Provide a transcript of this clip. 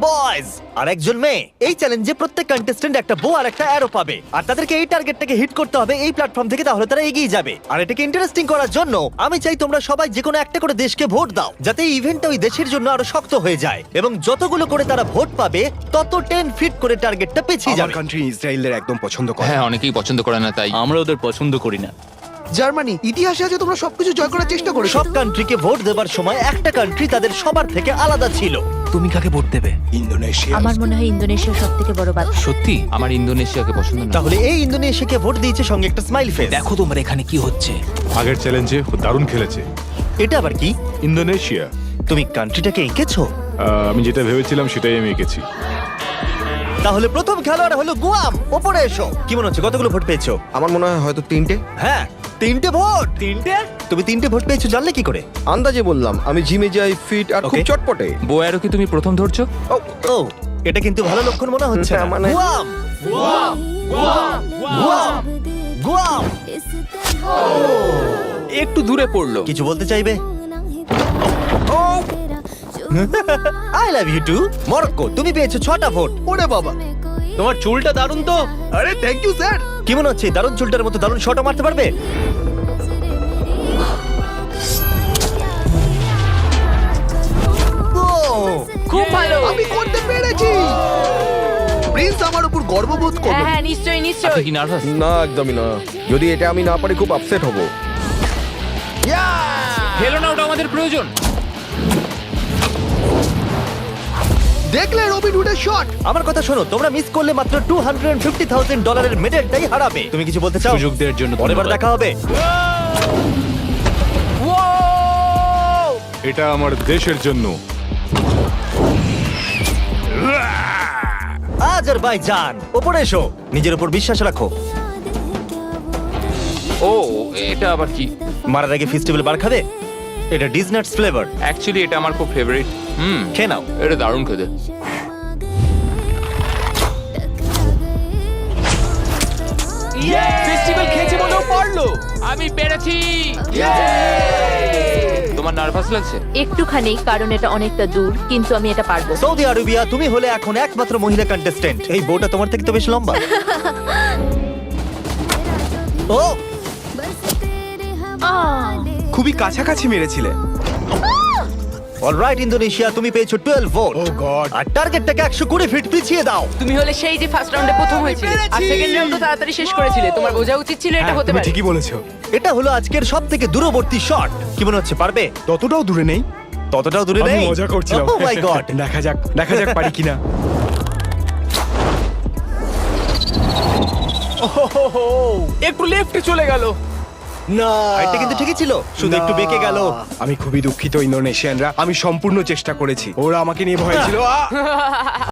Boys আর একজন মেয়ে। এই চ্যালেঞ্জে প্রত্যেক কন্টেস্ট্যান্ট একটা বো আর একটা অ্যারো পাবে, আর তাদেরকে এই টার্গেটটাকে হিট করতে হবে এই প্ল্যাটফর্ম থেকে, তাহলে তারা এগিয়ে যাবে। আর এটাকে ইন্টারেস্টিং করার জন্য আমি চাই তোমরা সবাই যে কোনো একটা করে দেশকে ভোট দাও, যাতে এই ইভেন্টটা ওই দেশের জন্য আরো শক্ত হয়ে যায়। এবং যতগুলো করে তারা ভোট পাবে তত 10 ফিট করে টার্গেটটা পেছিয়ে আমার যাবে। কান্ট্রি ইসরায়েলের একদম পছন্দ করে। হ্যাঁ, অনেকেই পছন্দ করে না, তাই আমরা ওদের পছন্দ করি না। জার্মানি, ইতিহাসে আছে তোমরা সবকিছু জয় করার চেষ্টা করেছো। সব কান্ট্রিকে ভোট দেবার সময় একটা কান্ট্রি তাদের সবার থেকে আলাদা ছিল। তুমি কাকে ভোট দেবে? ইন্দোনেশিয়া। আমার মনে হয় ইন্দোনেশিয়া সবথেকে বড় বাদ। সত্যি? আমার ইন্দোনেশিয়াকে পছন্দ না। তাহলে এই ইন্দোনেশিয়াকে ভোট দিয়েছে সঙ্গে একটা স্মাইল ফেস। দেখো তোমার এখানে কি হচ্ছে। আগের চ্যালেঞ্জে দারুণ খেলেছে এটা আবার কি? ইন্দোনেশিয়া। তুমি কান্ট্রিটাকে এঁকেছো? আমি যেটা ভেবেছিলাম সেটাই আমি এঁকেছি। তাহলে প্রথম খেলোয়াড় হলো গুয়াম। ওপরে এসো। কি মনে হচ্ছে কতগুলো ভোট পেয়েছো? আমার মনে হয় হয়তো 3টে। হ্যাঁ, 3টে ভোট। 3টে? তুমি 3টে ভোট পেয়েছো জানলে কি করে? আন্দাজে বললাম, আমি জিমে যাই, ফিট আর খুব Okay. চটপটে। বোয়ারও কি তুমি প্রথম ধরছো? ও, এটা কিন্তু ভালো লক্ষণ মনে হচ্ছে না। হ্যাঁ, মানে- গুয়াম, গুয়াম, গুয়াম। একটু দূরে পড়লো। কিছু বলতে চাইবে? I love you too. Morocco, তুমি পেয়েছো 6টা ভোট। ওরে বাবা, তোমার চুলটা দারুণ তো। আরে থ্যাংক ইউ স্যার। কি মনে হচ্ছে দারুণ চুলটার মতো দারুণ শটও মারতে পারবে? ও, খুব ভালো। আমি করতে পেরেছি। প্রিন্স আমার উপর গর্ববোধ হ্যাঁ করবে। হ্যাঁ, নিশ্চয়ই আপনি নিশ্চয়ই। কি নার্ভাস? না, একদমই না। যদি এটা আমি না পারি খুব আপসেট হব। ফেলো না, ওটা আমাদের প্রয়োজন। দেখলে রবিন হুডের শট? আমার কথা শোনো, তোমরা মিস করলে মাত্র $250,000 মেডেলটাই হারাবে। তুমি কিছু বলতে চাও? সুযোগ দেওয়ার জন্য পরের বার ধন্যবাদ। দেখা হবে। এটা আমার দেশের জন্য। আজারবাইজান, ওপরে এসো। নিজের উপর বিশ্বাস রাখো। ও, এটা আবার কি? মারার আগে ফেস্টিভ্যাল বার খাবে? এটা ডিজনাটস ফ্লেভার। অ্যাকচুয়ালি এটা আমার খুব ফেভারিট। খেয়ে নাও। এটা দারুণ খেতে। ফেস্টিভ্যাল খেয়েছে বলেও পারলো। আমি পেরেছি। তোমার নার্ভাস লাগছে? একটুখানি, কারণ এটা অনেকটা দূর, কিন্তু আমি এটা পারবো। সৌদি আরবিয়া, তুমি হলে এখন একমাত্র মহিলা কন্টেস্ট্যান্ট। এই বউটা তোমার থেকে তো বেশ লম্বা। ও, খুবই কাছাকাছি মেরেছিলে। অলরাইট ইন্দোনেশিয়া, তুমি পেয়েছো 12 ভোট। ও গড। আর টার্গেটটাকে 120 ফিট পিছিয়ে দাও। তুমি হলে সেই যে ফার্স্ট রাউন্ডে প্রথম হয়েছিলে আর সেকেন্ড রাউন্ড তো তাড়াতাড়ি শেষ করেছিলে। তোমার বোঝা উচিত ছিল এটা হতে তুমি পারে। ঠিকই বলেছো। এটা হলো আজকের সবথেকে দূরবর্তী শট। কি মনে হচ্ছে পারবে? ততটাও দূরে নেই। ততটাও দূরে আমি নেই। মজা করছিলাম। ও মাই গড। দেখা যাক পারি কিনা। একটু লেফটে চলে গেল। না, এটা কিন্তু ঠিকই ছিল, শুধু একটু বেঁকে গেল। আমি খুবই দুঃখিত ইন্দোনেশিয়ানরা। আমি সম্পূর্ণ চেষ্টা করেছি। ওরা আমাকে নিয়ে ভয় ছিল।